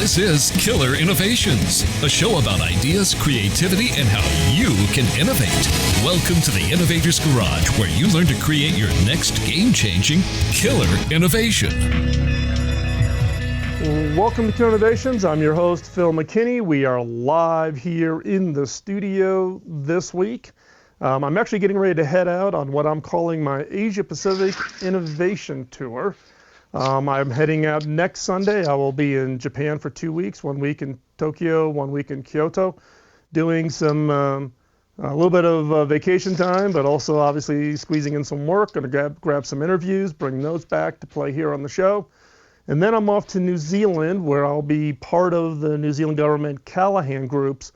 This is Killer Innovations, a show about ideas, creativity, and how you can innovate. Welcome to the Innovator's Garage, where you learn to create your next game-changing killer innovation. Welcome to Killer Innovations. I'm your host, Phil McKinney. We are live here in the studio this week. I'm actually getting ready to head out on what I'm calling my Asia Pacific Innovation Tour. I'm heading out next Sunday. I will be in Japan for 2 weeks, 1 week in Tokyo, 1 week in Kyoto, doing some a little bit of vacation time, but also obviously squeezing in some work. Going to grab some interviews, bring those back to play here on the show. And then I'm off to New Zealand, where I'll be part of the New Zealand government Callahan Group's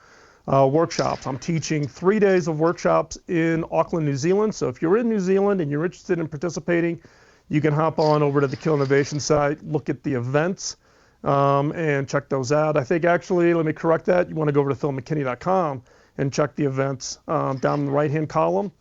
workshops. I'm teaching 3 days of workshops in Auckland, New Zealand. So if you're in New Zealand and you're interested in participating, you can hop on over to the Kill Innovation site, look at the events, and check those out. I think actually, let me correct that. You want to go over to philmckinney.com and check the events down in the right-hand column,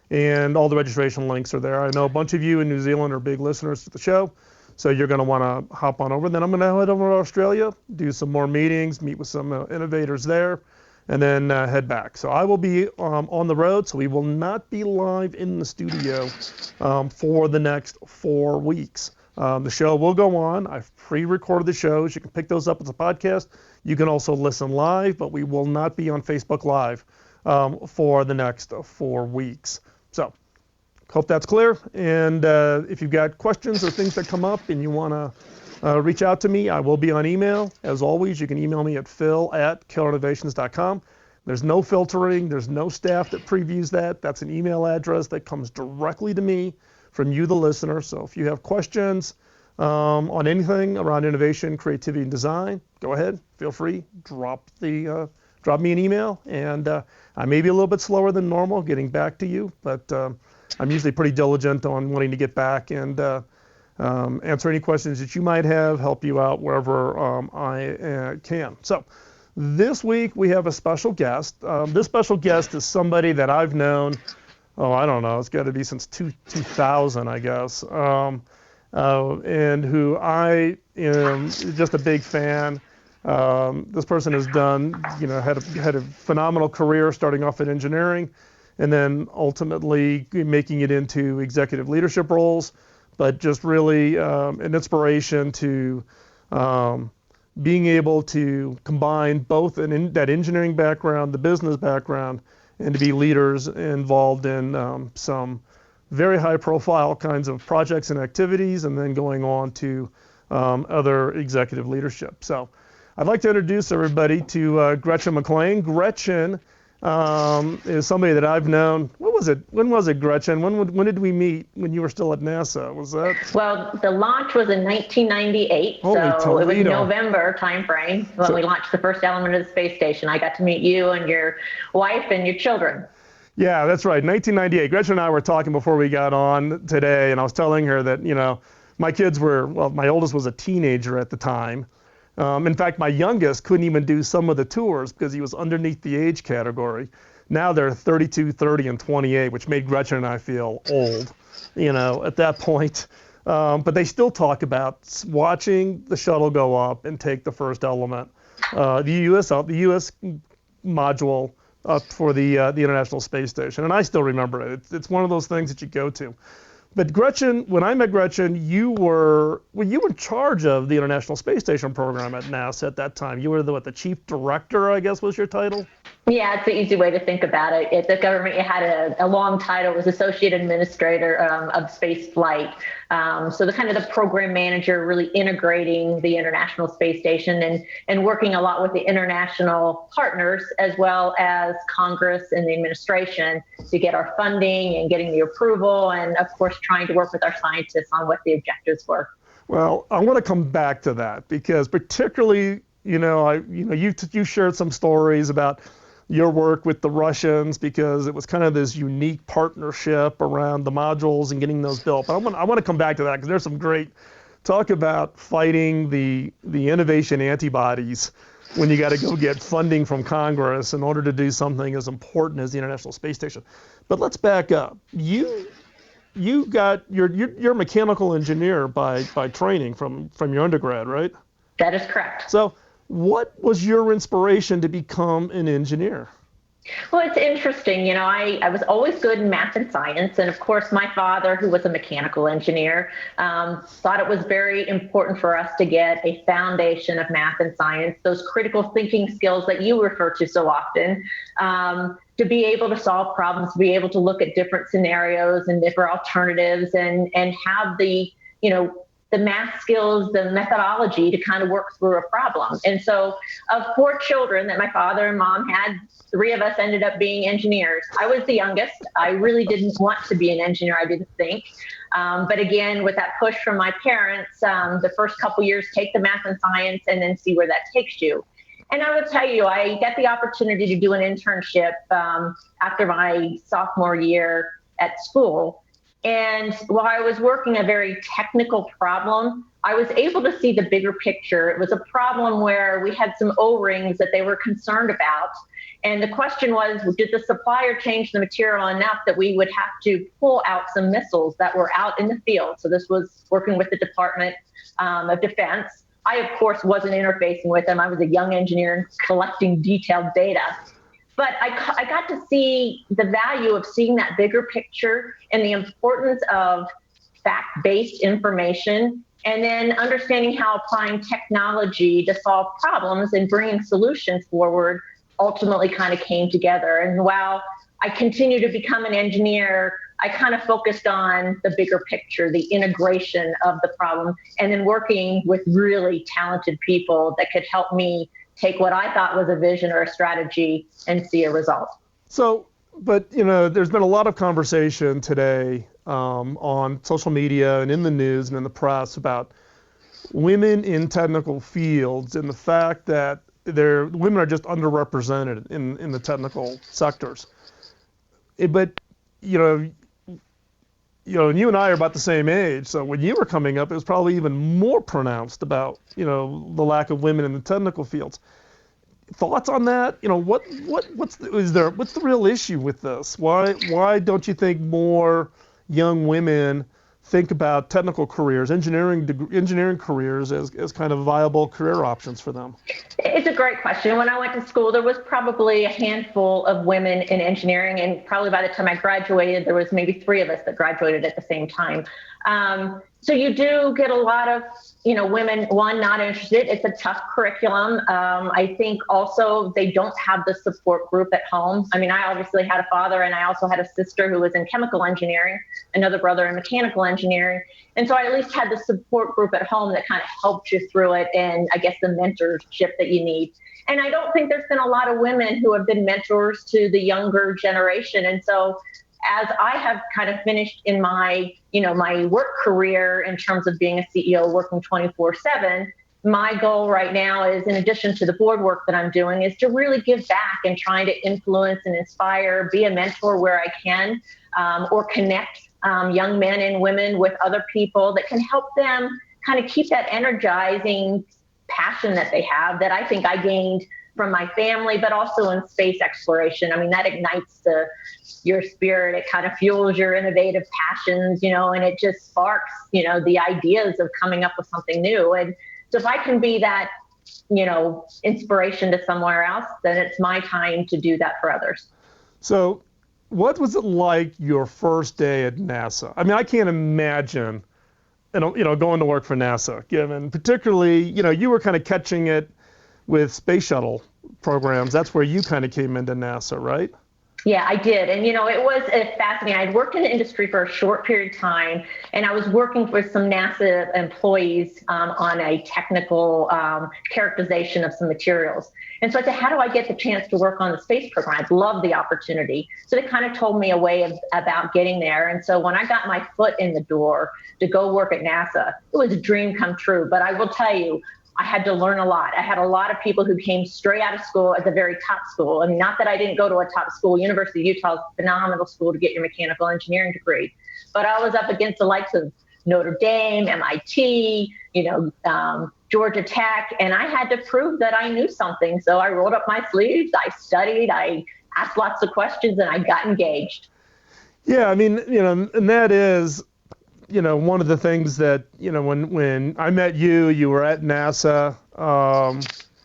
and all the registration links are there. I know a bunch of you in New Zealand are big listeners to the show, so you're going to want to hop on over. Then I'm going to head over to Australia, do some more meetings, meet with some innovators there, and then head back. So I will be on the road, so we will not be live in the studio for the next 4 weeks. The show will go on. I've pre-recorded the shows. You can pick those up as a podcast. You can also listen live, but we will not be on Facebook Live for the next 4 weeks. So hope that's clear. And if you've got questions or things that come up and you want to reach out to me, I will be on email. As always, you can email me at phil@killerinnovations.com. There's no filtering. There's no staff that previews that. That's an email address that comes directly to me from you, the listener. So if you have questions on anything around innovation, creativity, and design, go ahead. Feel free. Drop me an email. And I may be a little bit slower than normal getting back to you, but I'm usually pretty diligent on wanting to get back and answer any questions that you might have, help you out wherever I can. So this week we have a special guest. This special guest is somebody that I've known, I don't know, it's got to be since 2000, I guess, and who I am just a big fan. This person has done, had a phenomenal career starting off in engineering and then ultimately making it into executive leadership roles, but just really an inspiration to being able to combine both that engineering background, the business background, and to be leaders involved in some very high-profile kinds of projects and activities, and then going on to other executive leadership. So I'd like to introduce everybody to Gretchen McClain. Gretchen is somebody that I've known. When was it, Gretchen? When did we meet? When you were still at NASA? Was that? Well, the launch was in 1998, so it was November timeframe when we launched the first element of the space station. I got to meet you and your wife and your children. Yeah, that's right, 1998. Gretchen and I were talking before we got on today, and I was telling her that, my kids my oldest was a teenager at the time. In fact, my youngest couldn't even do some of the tours because he was underneath the age category. Now they're 32, 30, and 28, which made Gretchen and I feel old, at that point. But they still talk about watching the shuttle go up and take the first element, the U.S. module up for the International Space Station. And I still remember it. It's one of those things that you go to. But Gretchen, when I met Gretchen, you were in charge of the International Space Station program at NASA at that time. You were the chief director, I guess was your title? Yeah, it's an easy way to think about it. At the government, you had a long title. It was Associate Administrator of Space Flight. So the program manager, really integrating the International Space Station and working a lot with the international partners as well as Congress and the administration to get our funding and getting the approval, and of course trying to work with our scientists on what the objectives were. Well, I want to come back to that because particularly, you shared some stories about your work with the Russians because it was kind of this unique partnership around the modules and getting those built. But I want to come back to that because there's some great talk about fighting the innovation antibodies when you got to go get funding from Congress in order to do something as important as the International Space Station. But let's back up. You're a mechanical engineer by training from your undergrad, right? That is correct. So What was your inspiration to become an engineer? Well, it's interesting. I was always good in math and science. And of course, my father, who was a mechanical engineer, thought it was very important for us to get a foundation of math and science, those critical thinking skills that you refer to so often, to be able to solve problems, to be able to look at different scenarios and different alternatives and have the math skills, the methodology to kind of work through a problem. And so of 4 children that my father and mom had, 3 of us ended up being engineers. I was the youngest. I really didn't want to be an engineer, I didn't think. But again, with that push from my parents, the first couple years, take the math and science and then see where that takes you. And I will tell you, I got the opportunity to do an internship after my sophomore year at school. And while I was working a very technical problem, I was able to see the bigger picture. It was a problem where we had some O-rings that they were concerned about. And the question was, did the supplier change the material enough that we would have to pull out some missiles that were out in the field? So this was working with the Department of Defense. I, of course, wasn't interfacing with them. I was a young engineer collecting detailed data. But I got to see the value of seeing that bigger picture and the importance of fact-based information, and then understanding how applying technology to solve problems and bringing solutions forward ultimately kind of came together. And while I continue to become an engineer, I kind of focused on the bigger picture, the integration of the problem, and then working with really talented people that could help me take what I thought was a vision or a strategy and see a result. So, but there's been a lot of conversation today on social media and in the news and in the press about women in technical fields and the fact that women are just underrepresented in the technical sectors. But and you and I are about the same age, so when you were coming up, it was probably even more pronounced about the lack of women in the technical fields. Thoughts on that? What's the real issue with this? Why don't you think more young women think about technical careers, engineering careers as kind of viable career options for them? It's a great question. When I went to school, there was probably a handful of women in engineering, and probably by the time I graduated, there was maybe 3 of us that graduated at the same time. So you do get a lot of, women, not interested. It's a tough curriculum. I think also they don't have the support group at home. I mean, I obviously had a father, and I also had a sister who was in chemical engineering, another brother in mechanical engineering. And so I at least had the support group at home that kind of helped you through it, and I guess the mentorship that you need. And I don't think there's been a lot of women who have been mentors to the younger generation. And so as I have kind of finished in my, my work career in terms of being a CEO working 24/7, my goal right now is, in addition to the board work that I'm doing, is to really give back and trying to influence and inspire, be a mentor where I can, or connect young men and women with other people that can help them kind of keep that energizing passion that they have, that I think I gained from my family, but also in space exploration. I mean, that ignites your spirit. It kind of fuels your innovative passions, and it just sparks, the ideas of coming up with something new. And so if I can be that, inspiration to somewhere else, then it's my time to do that for others. So what was it like your first day at NASA? I mean, I can't imagine, going to work for NASA, given particularly, you were kind of catching it with space shuttle programs. That's where you kind of came into NASA, right? Yeah, I did. And, it was fascinating. I'd worked in the industry for a short period of time, and I was working with some NASA employees on a technical characterization of some materials. And so I said, how do I get the chance to work on the space program? I'd love the opportunity. So they kind of told me a way about getting there. And so when I got my foot in the door to go work at NASA, it was a dream come true. But I will tell you, I had to learn a lot. I had a lot of people who came straight out of school at the very top school. I mean, not that I didn't go to a top school. University of Utah is a phenomenal school to get your mechanical engineering degree. But I was up against the likes of Notre Dame, MIT, Georgia Tech, and I had to prove that I knew something. So I rolled up my sleeves, I studied, I asked lots of questions, and I got engaged. Yeah, I mean, and that is, one of the things that, when I met you, you were at NASA,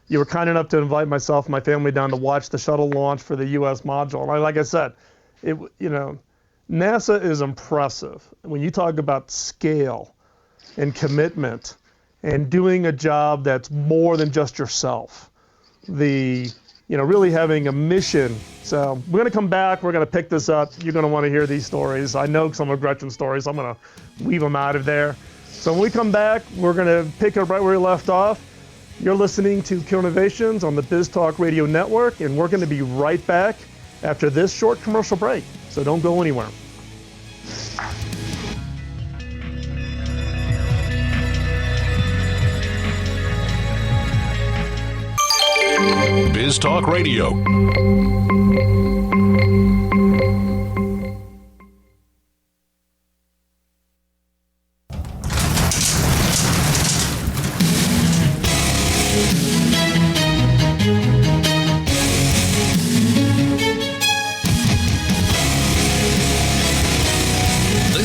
you were kind enough to invite myself and my family down to watch the shuttle launch for the U.S. module. And like I said, NASA is impressive. When you talk about scale and commitment and doing a job that's more than just yourself, really having a mission. So we're going to come back. We're going to pick this up. You're going to want to hear these stories. I know some of Gretchen's stories. I'm going to weave them out of there. So when we come back, we're going to pick up right where we left off. You're listening to Killer Innovations on the Biz Talk Radio Network, and we're going to be right back after this short commercial break. So don't go anywhere. Biz Talk Radio.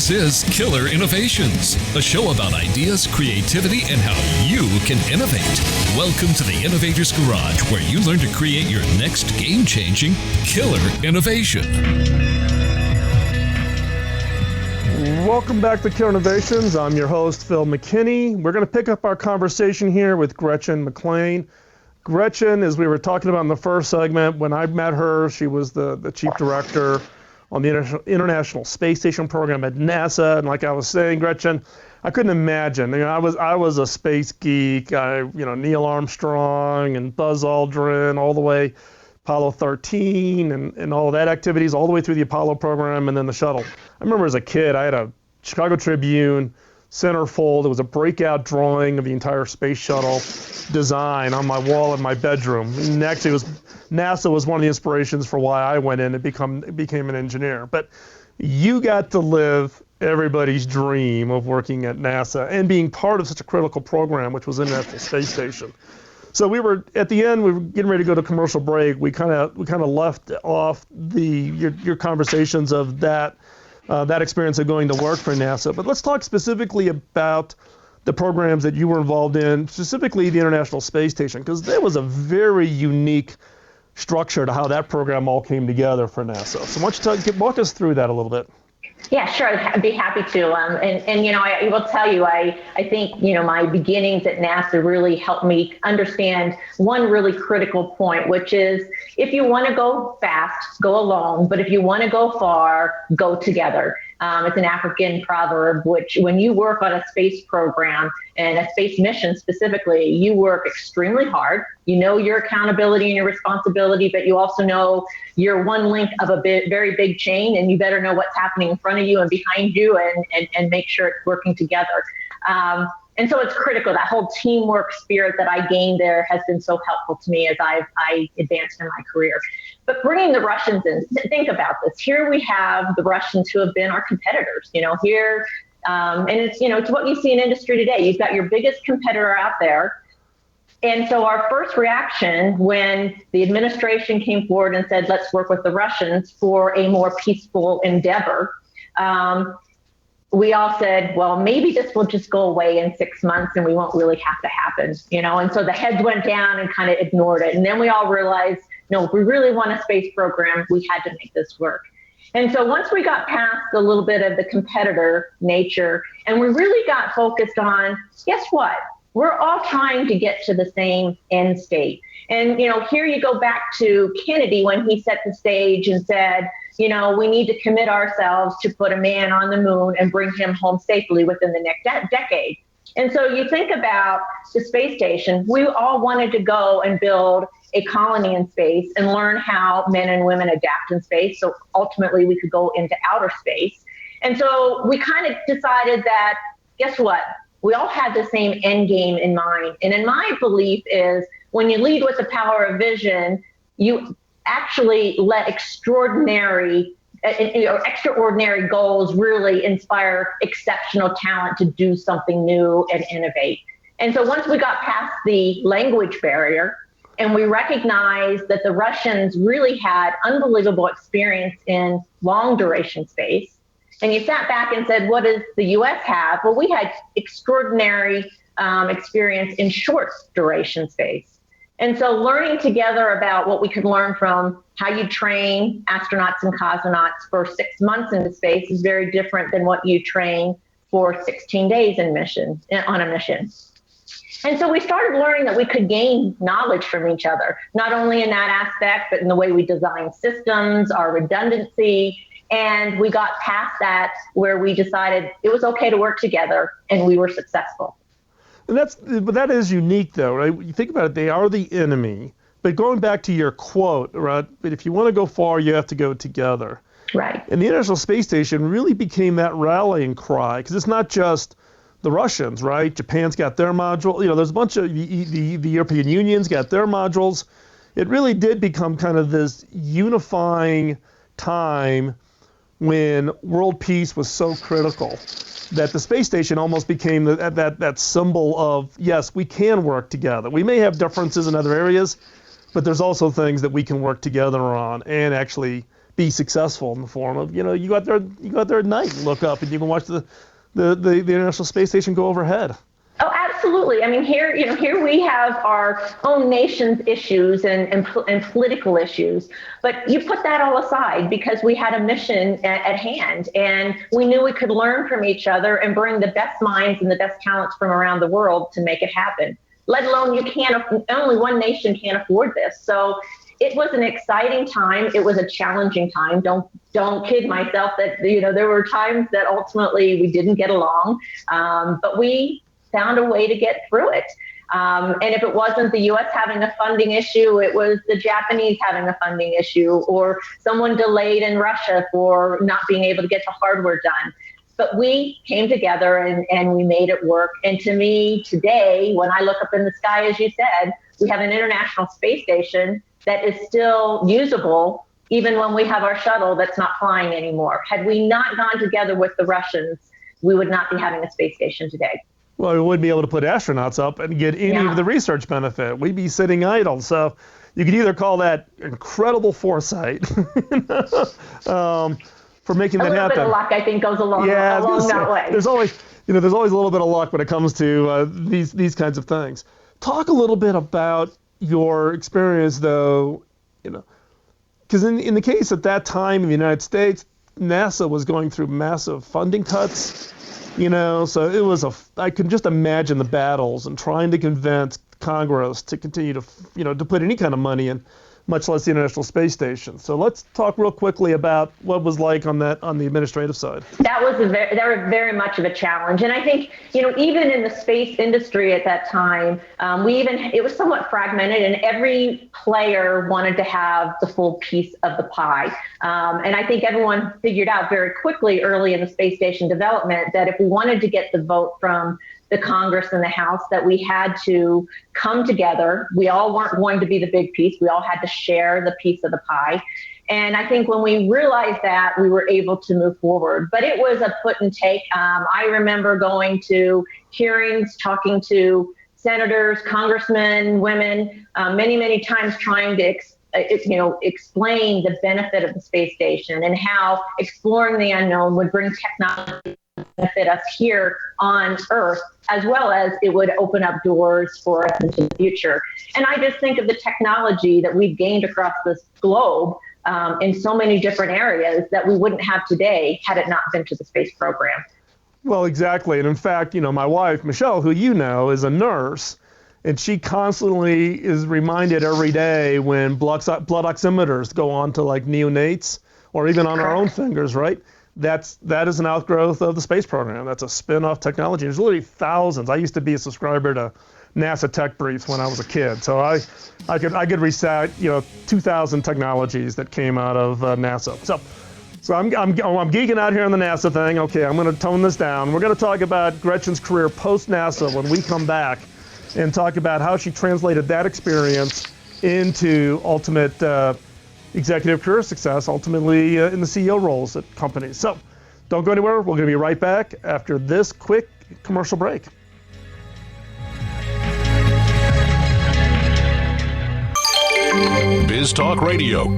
This is Killer Innovations, a show about ideas, creativity, and how you can innovate. Welcome to the Innovator's Garage, where you learn to create your next game-changing killer innovation. Welcome back to Killer Innovations. I'm your host, Phil McKinney. We're going to pick up our conversation here with Gretchen McClain. Gretchen, as we were talking about in the first segment, when I met her, she was the chief director on the International Space Station program at NASA. And like I was saying, Gretchen, I couldn't imagine. I was a space geek. Neil Armstrong and Buzz Aldrin, all the way Apollo 13 and all of that activities, all the way through the Apollo program and then the shuttle. I remember as a kid, I had a Chicago Tribune centerfold. It was a breakout drawing of the entire space shuttle design on my wall in my bedroom. And actually, NASA was one of the inspirations for why I went in and became an engineer. But you got to live everybody's dream of working at NASA and being part of such a critical program, which was the International Space Station. So we were at the end. We were getting ready to go to commercial break. We kind of left off your conversations of that experience of going to work for NASA. But let's talk specifically about the programs that you were involved in, specifically the International Space Station, because there was a very unique structure to how that program all came together for NASA. So why don't you walk us through that a little bit? Yeah, sure. I'd be happy to. I will tell you, I think, my beginnings at NASA really helped me understand one really critical point, which is if you want to go fast, go alone. But if you want to go far, go together. It's an African proverb, which when you work on a space program and a space mission specifically, you work extremely hard. You know your accountability and your responsibility, but you also know you're one link of a very big chain, and you better know what's happening in front of you and behind you and make sure it's working together. And so it's critical. That whole teamwork spirit that I gained there has been so helpful to me as I advanced in my career. But bringing the Russians in, think about this. Here we have the Russians who have been our competitors, and it's what you see in industry today. You've got your biggest competitor out there. And so our first reaction when the administration came forward and said, let's work with the Russians for a more peaceful endeavor, we all said, well, maybe this will just go away in 6 months and we won't really have to happen, and so the heads went down and kind of ignored it. And then we all realized, no, if we really want a space program, we had to make this work. And so once we got past a little bit of the competitor nature and we really got focused on, guess what? We're all trying to get to the same end state. And, here you go back to Kennedy when he set the stage and said, we need to commit ourselves to put a man on the moon and bring him home safely within the next decade. And so you think about the space station, we all wanted to go and build a colony in space and learn how men and women adapt in space. So ultimately we could go into outer space. And so we kind of decided that, guess what? We all had the same end game in mind. And in my belief is when you lead with the power of vision, you actually let extraordinary goals really inspire exceptional talent to do something new and innovate. And so once we got past the language barrier and we recognized that the Russians really had unbelievable experience in long duration space, and you sat back and said, what does the U.S. have? Well, we had extraordinary experience in short duration space. And so learning together about what we could learn from how you train astronauts and cosmonauts for 6 months into space is very different than what you train for 16 days on a mission. And so we started learning that we could gain knowledge from each other, not only in that aspect, but in the way we design systems, our redundancy. And we got past that where we decided it was okay to work together, and we were successful. And that is unique, though, right? You think about it, they are the enemy. But going back to your quote, right? But if you want to go far, you have to go together. Right. And the International Space Station really became that rallying cry, because it's not just the Russians, right? Japan's got their module. There's a bunch of the European Union's got their modules. It really did become kind of this unifying time when world peace was so critical that the space station almost became that symbol of, yes, we can work together. We may have differences in other areas, but there's also things that we can work together on and actually be successful in the form of, you go out there at night and look up and you can watch the International Space Station go overhead. Oh, absolutely. I mean, here we have our own nation's issues and political issues, but you put that all aside because we had a mission at hand, and we knew we could learn from each other and bring the best minds and the best talents from around the world to make it happen. Let alone only one nation can't afford this. So it was an exciting time. It was a challenging time. Don't kid myself that there were times that ultimately we didn't get along, but we found a way to get through it. And if it wasn't the U.S. having a funding issue, it was the Japanese having a funding issue, or someone delayed in Russia for not being able to get the hardware done. But we came together and we made it work. And to me, today, when I look up in the sky, as you said, we have an International Space Station that is still usable, even when we have our shuttle that's not flying anymore. Had we not gone together with the Russians, we would not be having a space station today. Well, we wouldn't be able to put astronauts up and get any of the research benefit. We'd be sitting idle. So you could either call that incredible foresight for making that happen. A little bit of luck, I think, goes along that way. There's always a little bit of luck when it comes to these kinds of things. Talk a little bit about your experience, though, because in the case at that time in the United States, NASA was going through massive funding cuts. So it was I can just imagine the battles and trying to convince Congress to continue to, to put any kind of money in, much less the International Space Station. So let's talk real quickly about what it was like on the administrative side. That was very much of a challenge. And I think, even in the space industry at that time, it was somewhat fragmented, and every player wanted to have the full piece of the pie. And I think everyone figured out very quickly early in the space station development that if we wanted to get the vote from the Congress and the House, that we had to come together. We all weren't going to be the big piece. We all had to share the piece of the pie. And I think when we realized that, we were able to move forward. But it was a put and take. I remember going to hearings, talking to senators, congressmen, women, many, many times trying to explain the benefit of the space station and how exploring the unknown would bring technology benefit us here on Earth, as well as it would open up doors for us into the future. And I just think of the technology that we've gained across this globe in so many different areas that we wouldn't have today had it not been to the space program. Well, exactly. And in fact, my wife, Michelle, who is a nurse, and she constantly is reminded every day when blood oximeters go on to like neonates or even on our own fingers, right? That is an outgrowth of the space program. That's a spin-off technology. There's literally thousands. I used to be a subscriber to NASA Tech Briefs when I was a kid, so I could recite 2,000 technologies that came out of NASA. So I'm geeking out here on the NASA thing. Okay, I'm going to tone this down. We're going to talk about Gretchen's career post NASA when we come back, and talk about how she translated that experience into ultimate executive career success, ultimately in the CEO roles at companies. So don't go anywhere. We're going to be right back after this quick commercial break. Biz Talk Radio.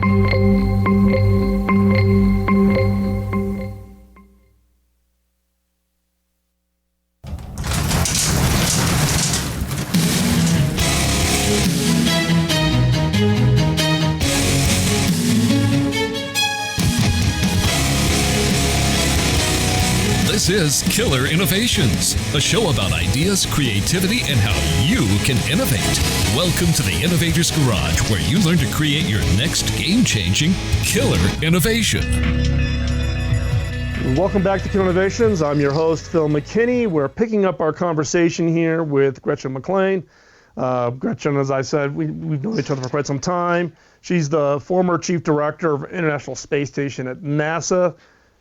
is Killer Innovations, a show about ideas, creativity, and how you can innovate. Welcome to the Innovator's Garage, where you learn to create your next game-changing killer innovation. Welcome back to Killer Innovations. I'm your host, Phil McKinney. We're picking up our conversation here with Gretchen McClain. Gretchen, as I said, we've known each other for quite some time. She's the former chief director of International Space Station at NASA.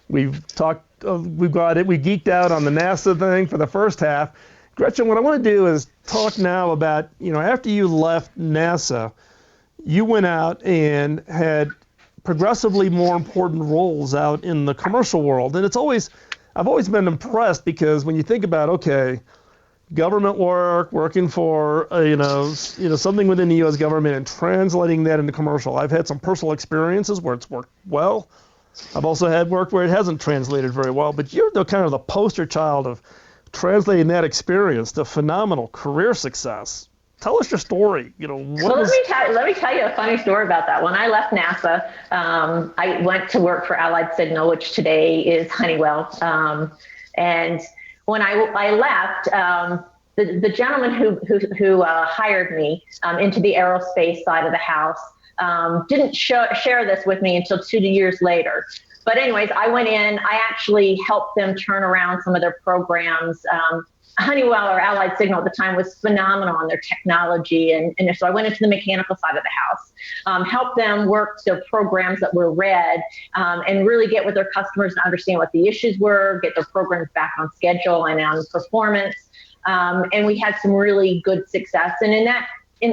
We've talked, we geeked out on the NASA thing for the first half. Gretchen, what I want to do is talk now about, after you left NASA, you went out and had progressively more important roles out in the commercial world. And I've always been impressed because when you think about, government work, working for, something within the U.S. government and translating that into commercial. I've had some personal experiences where it's worked well. I've also had work where it hasn't translated very well, but you're the kind of the poster child of translating that experience to phenomenal career success. Tell us your story. Let me tell you a funny story about that. When I left NASA, I went to work for Allied Signal, which today is Honeywell. And when I left, the gentleman who hired me into the aerospace side of the house didn't share this with me until 2 years later. But anyways, I went in, I actually helped them turn around some of their programs. Honeywell or Allied Signal at the time was phenomenal on their technology. And so I went into the mechanical side of the house, helped them work their programs that were red, and really get with their customers and understand what the issues were, get their programs back on schedule and on performance. And we had some really good success. And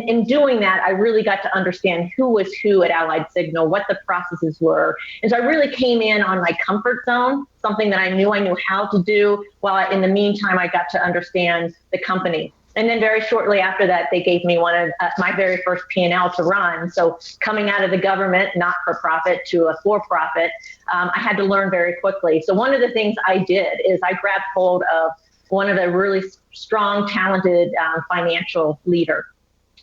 in doing that, I really got to understand who was who at Allied Signal, what the processes were. And so I really came in on my comfort zone, something that I knew how to do, while in the meantime, I got to understand the company. And then very shortly after that, they gave me one of my very first P&L to run. So coming out of the government, not-for-profit to a for-profit, I had to learn very quickly. So one of the things I did is I grabbed hold of one of the really strong, talented financial leader.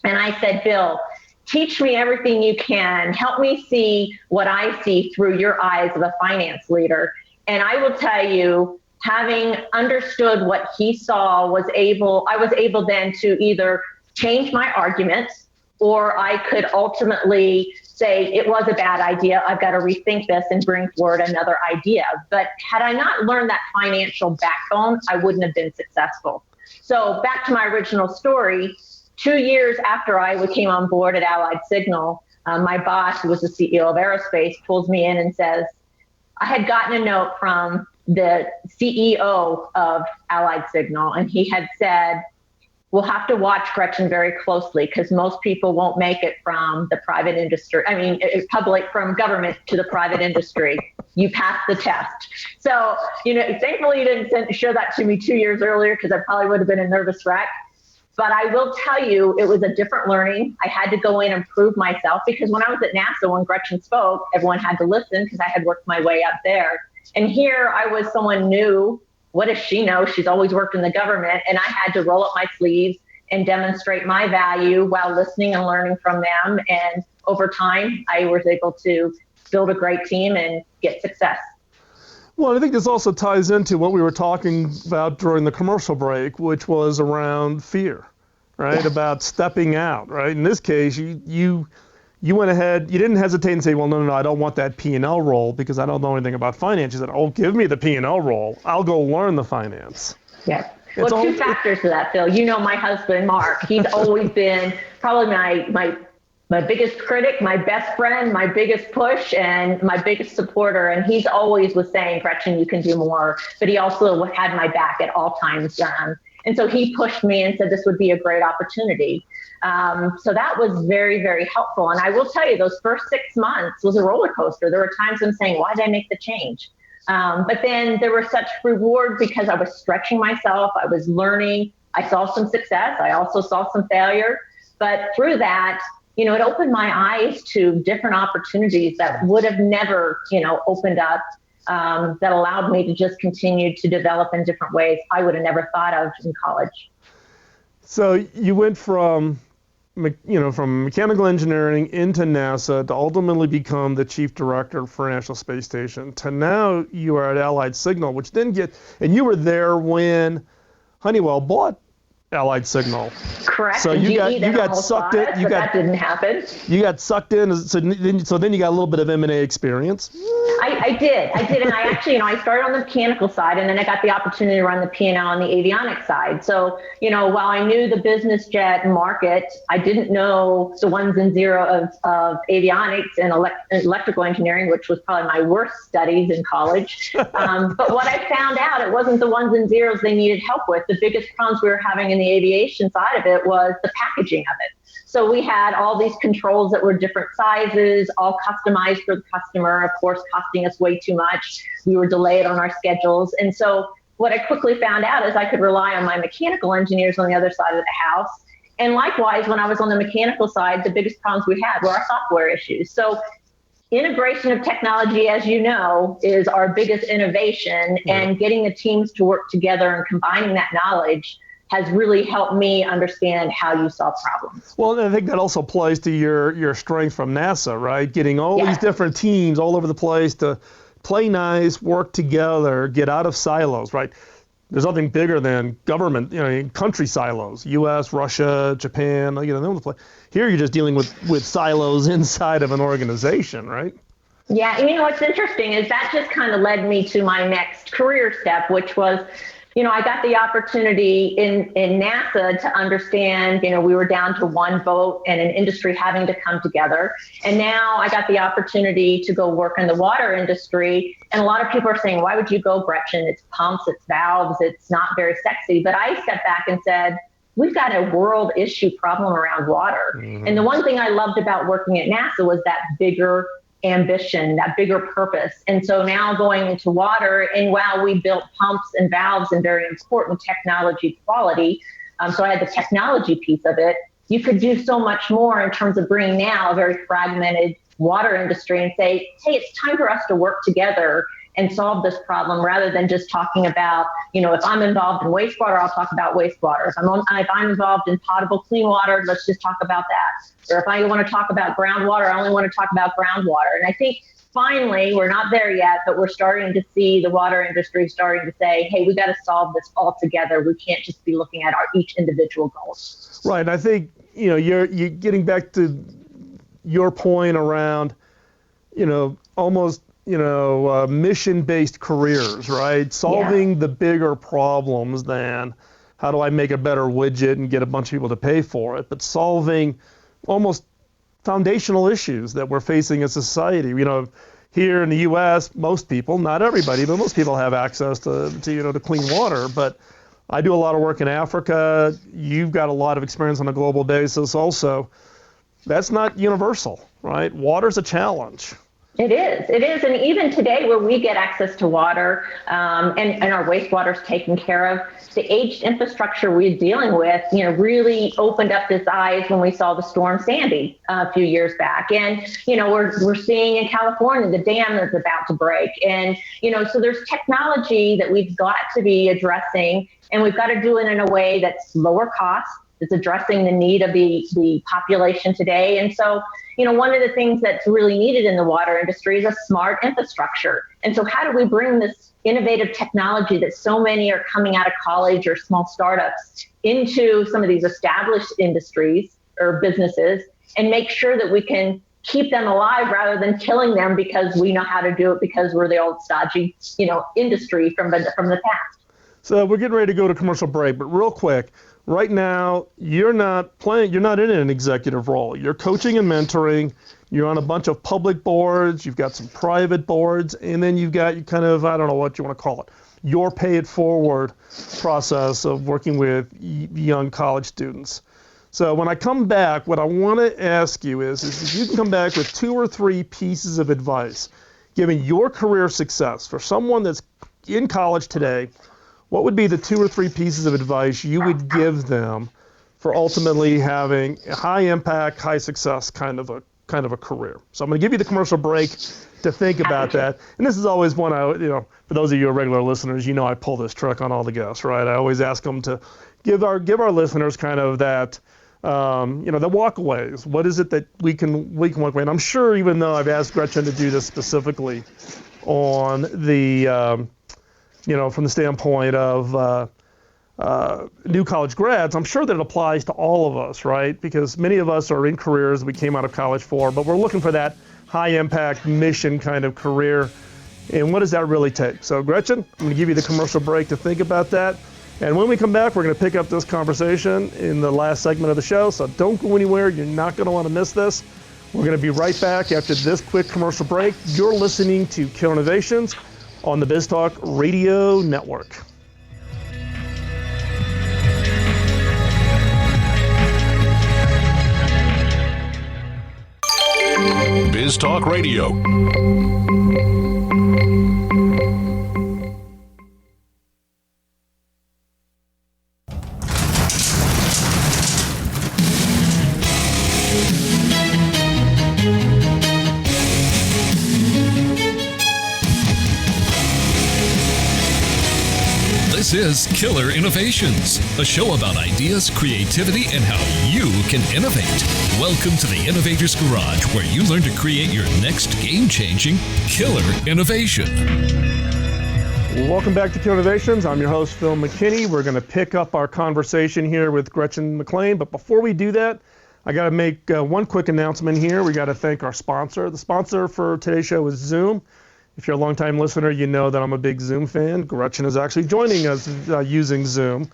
And I said, Bill, teach me everything you can. Help me see what I see through your eyes of a finance leader. And I will tell you, having understood what he saw, I was able then to either change my argument, or I could ultimately say it was a bad idea. I've got to rethink this and bring forward another idea. But had I not learned that financial backbone, I wouldn't have been successful. So back to my original story. 2 years after I came on board at Allied Signal, my boss, who was the CEO of aerospace, pulls me in and says, I had gotten a note from the CEO of Allied Signal, and he had said, we'll have to watch Gretchen very closely because most people won't make it from the private industry. From government to the private industry. You passed the test. So, thankfully you didn't share that to me 2 years earlier because I probably would have been a nervous wreck. But I will tell you, it was a different learning. I had to go in and prove myself because when I was at NASA, when Gretchen spoke, everyone had to listen because I had worked my way up there. And here I was someone new. What does she know? She's always worked in the government. And I had to roll up my sleeves and demonstrate my value while listening and learning from them. And over time, I was able to build a great team and get success. Well, I think this also ties into what we were talking about during the commercial break, which was around fear, right? Yeah. About stepping out, right? In this case, you went ahead, you didn't hesitate and say, well, no, I don't want that P&L role because I don't know anything about finance. You said, give me the P&L role. I'll go learn the finance. Yeah. Well, two factors to that, Phil. My husband, Mark, he's always been probably my biggest critic, my best friend, my biggest push, and my biggest supporter. And he's always was saying, Gretchen, you can do more. But he also had my back at all times. And so he pushed me and said this would be a great opportunity. So that was very, very helpful. And I will tell you, those first 6 months was a roller coaster. There were times I'm saying, why did I make the change? But then there were such reward because I was stretching myself. I was learning. I saw some success. I also saw some failure. But through that, it opened my eyes to different opportunities that would have never, opened up, that allowed me to just continue to develop in different ways I would have never thought of in college. So you went from from mechanical engineering into NASA to ultimately become the chief director for National Space Station to now you are at Allied Signal, which then and you were there when Honeywell bought Allied Signal. Correct. So you got sucked in. That didn't happen. You got sucked in. So then you got a little bit of M&A experience. I did, and I actually, I started on the mechanical side, and then I got the opportunity to run the P&L on the avionics side. So, while I knew the business jet market, I didn't know the ones and zeros of avionics and electrical engineering, which was probably my worst studies in college. But what I found out, it wasn't the ones and zeros they needed help with. The biggest problems we were having in the aviation side of it was the packaging of it. So we had all these controls that were different sizes, all customized for the customer, of course, costing us way too much. We were delayed on our schedules. And so what I quickly found out is I could rely on my mechanical engineers on the other side of the house. And likewise, when I was on the mechanical side, the biggest problems we had were our software issues. So integration of technology, as you know, is our biggest innovation, and getting the teams to work together and combining that knowledge has really helped me understand how you solve problems. Well, I think that also plays to your strength from NASA, right? Getting all these different teams all over the place to play nice, work together, get out of silos, right? There's nothing bigger than government, country silos, U.S., Russia, Japan, here you're just dealing with silos inside of an organization, right? Yeah, and what's interesting is that just kind of led me to my next career step, which was, I got the opportunity in NASA to understand, we were down to one vote and an industry having to come together. And now I got the opportunity to go work in the water industry. And a lot of people are saying, why would you go, Gretchen? It's pumps, it's valves, it's not very sexy. But I stepped back and said, we've got a world issue problem around water. Mm-hmm. And the one thing I loved about working at NASA was that bigger ambition, that bigger purpose. And so now going into water, and while we built pumps and valves and very important technology quality, so I had the technology piece of it, you could do so much more in terms of bringing now a very fragmented water industry and say, hey, it's time for us to work together and solve this problem, rather than just talking about, if I'm involved in wastewater, I'll talk about wastewater. If I'm involved in potable clean water, let's just talk about that. Or if I want to talk about groundwater, I only want to talk about groundwater. And I think finally, we're not there yet, but we're starting to see the water industry starting to say, hey, we got to solve this all together. We can't just be looking at each individual goals. Right. And I think, you're getting back to your point around, almost mission-based careers, right? Solving the bigger problems than how do I make a better widget and get a bunch of people to pay for it, but solving almost foundational issues that we're facing as a society. Here in the U.S., most people, not everybody, but most people have access to clean water. But I do a lot of work in Africa. You've got a lot of experience on a global basis also. That's not universal, right? Water's a challenge. It is. And even today, where we get access to water and our wastewater is taken care of, the aged infrastructure we're dealing with, really opened up its eyes when we saw the storm Sandy a few years back. And, we're seeing in California, the dam that's about to break. And, so there's technology that we've got to be addressing, and we've got to do it in a way that's lower cost. It's addressing the need of the population today. And so, one of the things that's really needed in the water industry is a smart infrastructure. And so how do we bring this innovative technology that so many are coming out of college or small startups into some of these established industries or businesses, and make sure that we can keep them alive rather than killing them because we know how to do it because we're the old stodgy, industry from the past. So we're getting ready to go to commercial break, but real quick, right now, you're not in an executive role. You're coaching and mentoring. You're on a bunch of public boards. You've got some private boards, and then you've got I don't know what you want to call it, your pay it forward process of working with young college students. So when I come back, what I want to ask you is if you can come back with 2 or 3 pieces of advice, given your career success for someone that's in college today, what would be the 2 or 3 pieces of advice you would give them for ultimately having a high impact, high success kind of a career? So I'm going to give you the commercial break to think about that. And this is always one for those of you who are regular listeners, I pull this trick on all the guests, right? I always ask them to give our listeners kind of that the walkaways. What is it that we can walk away? And I'm sure, even though I've asked Gretchen to do this specifically on the, from the standpoint of new college grads, I'm sure that it applies to all of us, right? Because many of us are in careers we came out of college for, but we're looking for that high impact mission kind of career. And what does that really take? So Gretchen, I'm going to give you the commercial break to think about that. And when we come back, we're going to pick up this conversation in the last segment of the show. So don't go anywhere. You're not going to want to miss this. We're going to be right back after this quick commercial break. You're listening to Killer Innovations on the BizTalk Radio Network. BizTalk Radio. This is Killer Innovations, a show about ideas, creativity, and how you can innovate. Welcome to the Innovator's Garage, where you learn to create your next game-changing killer innovation. Welcome back to Killer Innovations. I'm your host, Phil McKinney. We're going to pick up our conversation here with Gretchen McClain. But before we do that, I got to make one quick announcement here. We got to thank our sponsor. The sponsor for today's show is Zoom. If you're a longtime listener, you know that I'm a big Zoom fan. Gretchen is actually joining us using Zoom.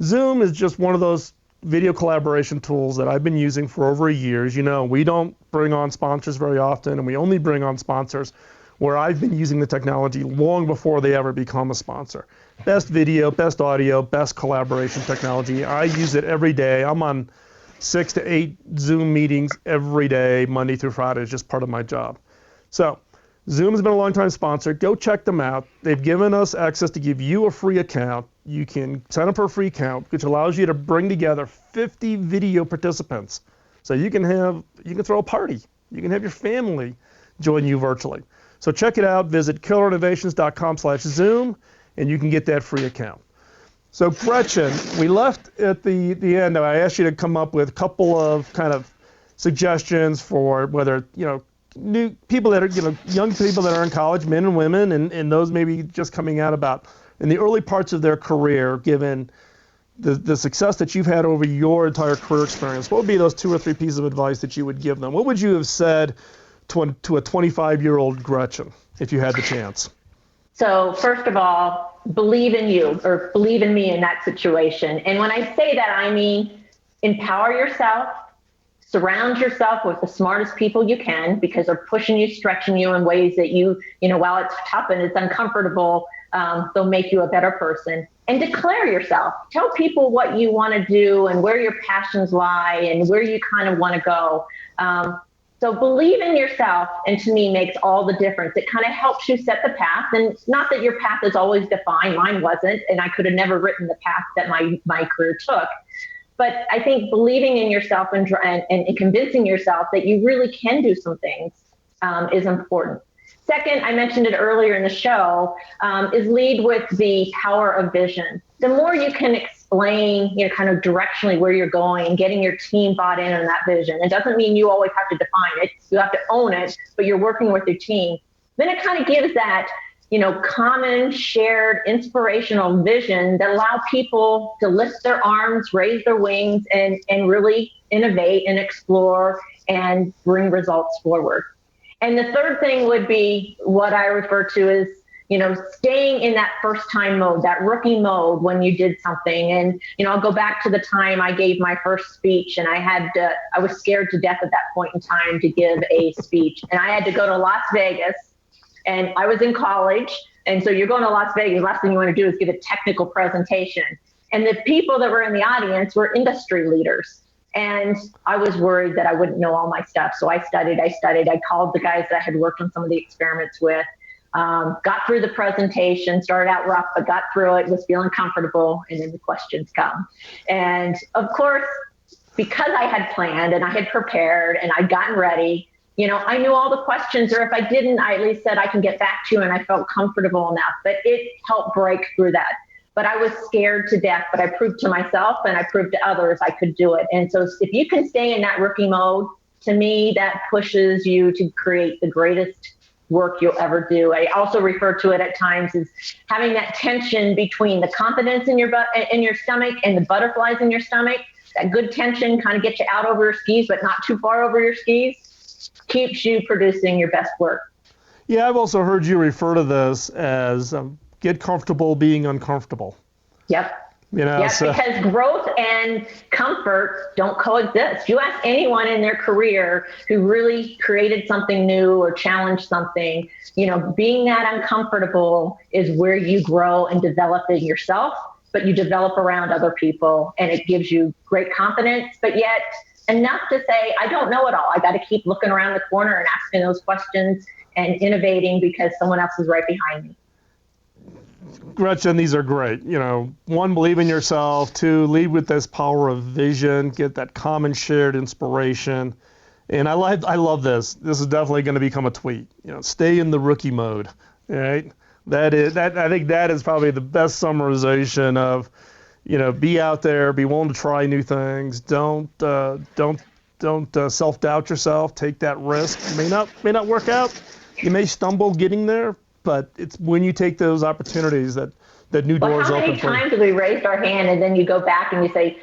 Zoom is just one of those video collaboration tools that I've been using for over a year. As you know, we don't bring on sponsors very often, and we only bring on sponsors where I've been using the technology long before they ever become a sponsor. Best video, best audio, best collaboration technology. I use it every day. I'm on 6 to 8 Zoom meetings every day, Monday through Friday. It's just part of my job. So Zoom has been a long-time sponsor. Go check them out. They've given us access to give you a free account. You can sign up for a free account, which allows you to bring together 50 video participants. So you can throw a party. You can have your family join you virtually. So check it out. Visit killerinnovations.com/Zoom, and you can get that free account. So Gretchen, we left at the end. I asked you to come up with a couple of kind of suggestions for whether, new people that are, young people that are in college, men and women, and those maybe just coming out about in the early parts of their career, given the success that you've had over your entire career experience. What would be those 2 or 3 pieces of advice that you would give them? What would you have said to a 25-year-old Gretchen if you had the chance? So first of all, believe in you, or believe in me in that situation. And when I say that, I mean empower yourself. Surround yourself with the smartest people you can, because they're pushing you, stretching you in ways that while it's tough and it's uncomfortable, they'll make you a better person. And declare yourself. Tell people what you want to do and where your passions lie and where you kind of want to go. So believe in yourself, and to me makes all the difference. It kind of helps you set the path, and not that your path is always defined. Mine wasn't, and I could have never written the path that my career took. But I think believing in yourself and convincing yourself that you really can do some things is important. Second, I mentioned it earlier in the show, is lead with the power of vision. The more you can explain, kind of directionally where you're going and getting your team bought in on that vision. It doesn't mean you always have to define it. You have to own it, but you're working with your team. Then it kind of gives that common, shared, inspirational vision that allow people to lift their arms, raise their wings, and really innovate and explore and bring results forward. And the third thing would be what I refer to as, staying in that first time mode, that rookie mode when you did something. And, I'll go back to the time I gave my first speech, and I was scared to death at that point in time to give a speech. And I had to go to Las Vegas. And I was in college, and so you're going to Las Vegas, the last thing you want to do is give a technical presentation. And the people that were in the audience were industry leaders. And I was worried that I wouldn't know all my stuff. So I studied. I called the guys that I had worked on some of the experiments with, got through the presentation, started out rough, but got through it, was feeling comfortable, and then the questions come. And of course, because I had planned and I had prepared and I'd gotten ready, I knew all the questions, or if I didn't, I at least said I can get back to you, and I felt comfortable enough. But it helped break through that. but I was scared to death. But I proved to myself and I proved to others I could do it. And so if you can stay in that rookie mode, to me, that pushes you to create the greatest work you'll ever do. I also refer to it at times as having that tension between the confidence in your stomach and the butterflies in your stomach. That good tension kind of gets you out over your skis, but not too far over your skis, keeps you producing your best work. Yeah, I've also heard you refer to this as get comfortable being uncomfortable. Yep. Because growth and comfort don't coexist. You ask anyone in their career who really created something new or challenged something, being that uncomfortable is where you grow and develop in yourself, but you develop around other people, and it gives you great confidence, but yet enough to say, I don't know it all. I got to keep looking around the corner and asking those questions and innovating because someone else is right behind me. Gretchen, these are great. One, believe in yourself. Two, lead with this power of vision. Get that common shared inspiration. And I love this. This is definitely going to become a tweet. Stay in the rookie mode. All right. I think that is probably the best summarization of, be out there, be willing to try new things. Don't self-doubt yourself. Take that risk. It may not work out. You may stumble getting there. But it's when you take those opportunities that new doors open for you. How many times have we raised our hand and then you go back and you say,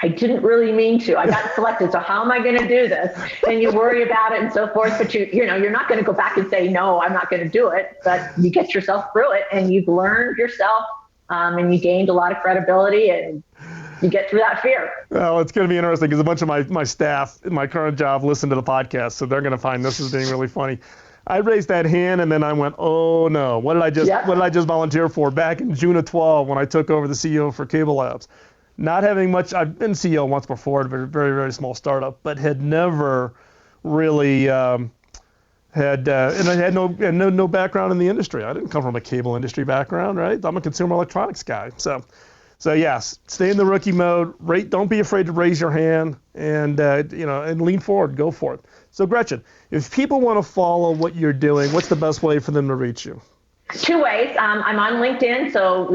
I didn't really mean to. I got selected, so how am I going to do this? And you worry about it and so forth. But you're not going to go back and say, no, I'm not going to do it. But you get yourself through it, and you've learned yourself, and you gained a lot of credibility, and you get through that fear. Well, it's going to be interesting because a bunch of my staff in my current job listen to the podcast, so they're going to find this as being really funny. I raised that hand and then I went, oh no, what did I just volunteer for back in June of 12 when I took over the CEO for Cable Labs? Not having much, I've been CEO once before at a very, very, very small startup, but had never really and I had no background in the industry. I didn't come from a cable industry background, right? I'm a consumer electronics guy. So yes, stay in the rookie mode. Don't be afraid to raise your hand and lean forward, go for it. So Gretchen, if people want to follow what you're doing, what's the best way for them to reach you? Two ways. I'm on LinkedIn, so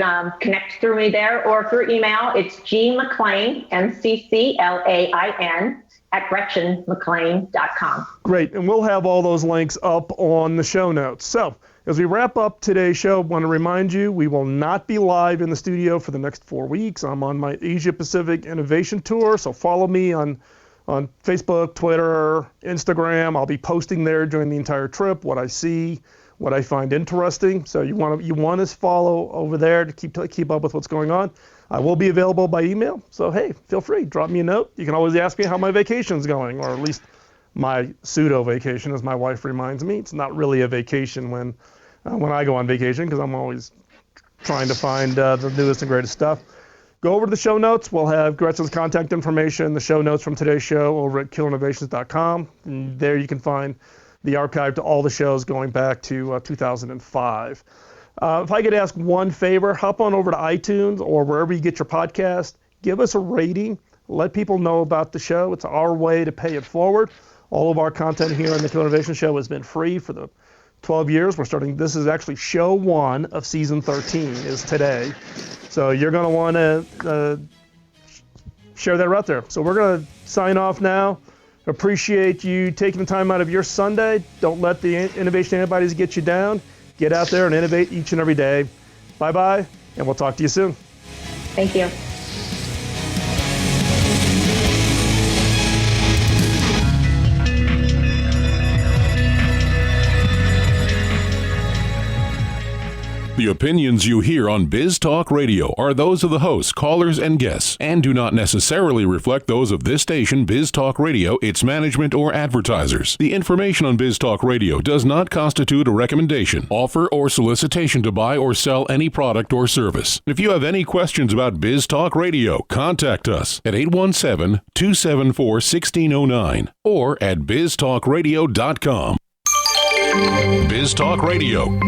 connect through me there or through email. It's G McClain, MCCLAIN, @GretchenMcClain.com. Great. And we'll have all those links up on the show notes. So as we wrap up today's show, I want to remind you, we will not be live in the studio for the next 4 weeks. I'm on my Asia Pacific Innovation Tour, so follow me on Facebook, Twitter, Instagram. I'll be posting there during the entire trip, what I see, what I find interesting. So you want to follow over there to keep up with what's going on. I will be available by email. So hey, feel free, drop me a note. You can always ask me how my vacation's going, or at least my pseudo vacation, as my wife reminds me. It's not really a vacation when I go on vacation, because I'm always trying to find the newest and greatest stuff. Go over to the show notes. We'll have Gretchen's contact information, the show notes from today's show over at killerinnovations.com. And there you can find the archive to all the shows going back to 2005. If I could ask one favor, hop on over to iTunes or wherever you get your podcast. Give us a rating. Let people know about the show. It's our way to pay it forward. All of our content here on the Killer Innovation Show has been free for the 12 years. This is actually show 1 of season 13 is today. So you're going to want to share that out there. So we're going to sign off now. Appreciate you taking the time out of your Sunday. Don't let the innovation antibodies get you down. Get out there and innovate each and every day. Bye-bye, and we'll talk to you soon. Thank you. The opinions you hear on Biz Talk Radio are those of the hosts, callers, and guests, and do not necessarily reflect those of this station, Biz Talk Radio, its management, or advertisers. The information on Biz Talk Radio does not constitute a recommendation, offer, or solicitation to buy or sell any product or service. If you have any questions about Biz Talk Radio, contact us at 817-274-1609 or at biztalkradio.com. Biz Talk Radio.